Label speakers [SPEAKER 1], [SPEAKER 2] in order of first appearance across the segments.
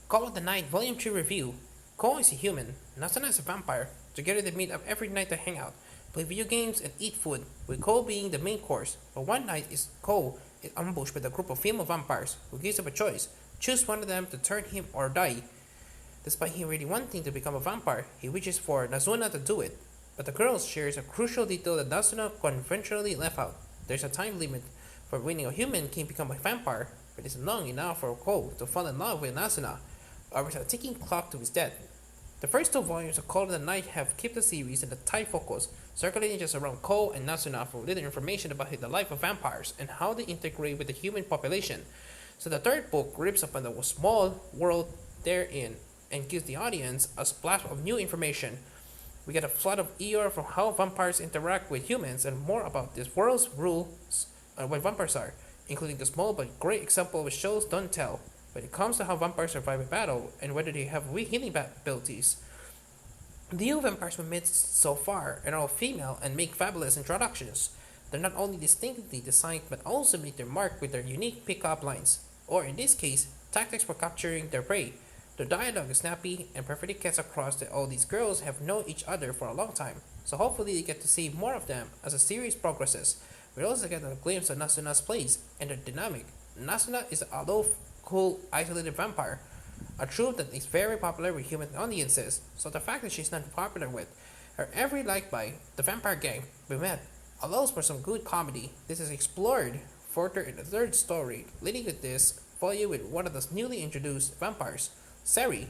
[SPEAKER 1] Call of the Night Volume 3 Review. Ko is a human, Nasuna is a vampire. Together they meet up every night to hang out, play video games, and eat food, with Ko being the main course. But one night Ko is ambushed by a group of female vampires who gives him a choice. Choose one of them to turn him or die. Despite him really wanting to become a vampire, he wishes for Nasuna to do it. But the girl shares a crucial detail that Nasuna conventionally left out. There's a time limit for when a human can become a vampire, but it's long enough for Ko to fall in love with Nasuna, or with a ticking clock to his death. The first two volumes of Call of the Night have kept the series in the tight focus, circulating just around Ko and Nasuna for little information about the life of vampires and how they integrate with the human population. So the third book rips upon the small world they're in and gives the audience a splash of new information. We get a flood of ER from how vampires interact with humans and more about this world's rules and what vampires are, including the small but great example of shows don't tell when it comes to how vampires survive a battle and whether they have weak healing abilities. The new vampires we met so far are all female and make fabulous introductions. They're not only distinctly designed but also make their mark with their unique pick-up lines, or in this case, tactics for capturing their prey. Their dialogue is snappy and perfectly gets across that all these girls have known each other for a long time, so hopefully we get to see more of them as the series progresses. We also get a glimpse of Nasuna's plays and their dynamic. Nasuna is an aloof, cool, isolated vampire, a trope that is very popular with human audiences, so the fact that she's not popular with her every liked by the vampire gang we met allows for some good comedy. This is explored further in the third story, leading to this volume with one of the newly introduced vampires, Sari,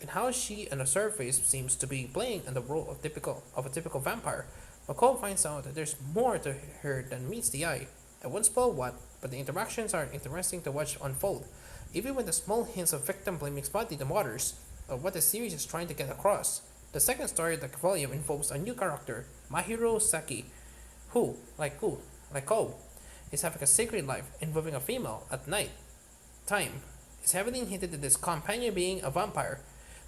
[SPEAKER 1] and how she on the surface seems to be playing in the role of a typical vampire. McCall finds out that there's more to her than meets the eye. I won't spoil what, but the interactions are interesting to watch unfold, even with the small hints of victim blaming spotty the waters of what the series is trying to get across. The second story of the volume involves a new character, Mahiro Saki, who, like Ko, is having a secret life involving a female at night time. It's heavily hinted at his companion being a vampire,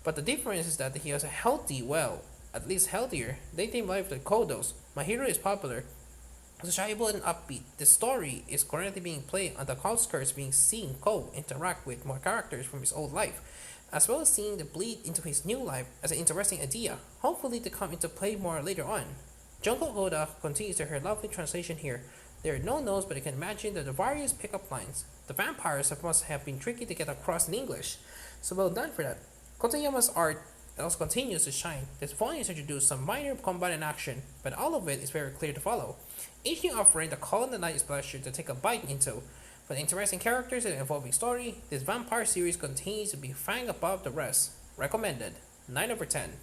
[SPEAKER 1] but the difference is that he has a healthy, well, at least healthier, dating life than Ko does. Mahiro is popular, sociable and upbeat. The story is currently being played on the outskirts, being seen Ko interact with more characters from his old life, as well as seeing the bleed into his new life as an interesting idea, hopefully to come into play more later on. Junko Oda continues to her lovely translation here. There are no notes, but you can imagine that the various pickup lines. The vampires must have been tricky to get across in English, so well done for that. Kotoyama's art also continues to shine. This volume has introduced some minor combat and action, but all of it is very clear to follow. Each new offering the Call of the Night is pleasure to take a bite into. For the interesting characters and evolving story, this vampire series continues to be fang above the rest. Recommended. 9/10.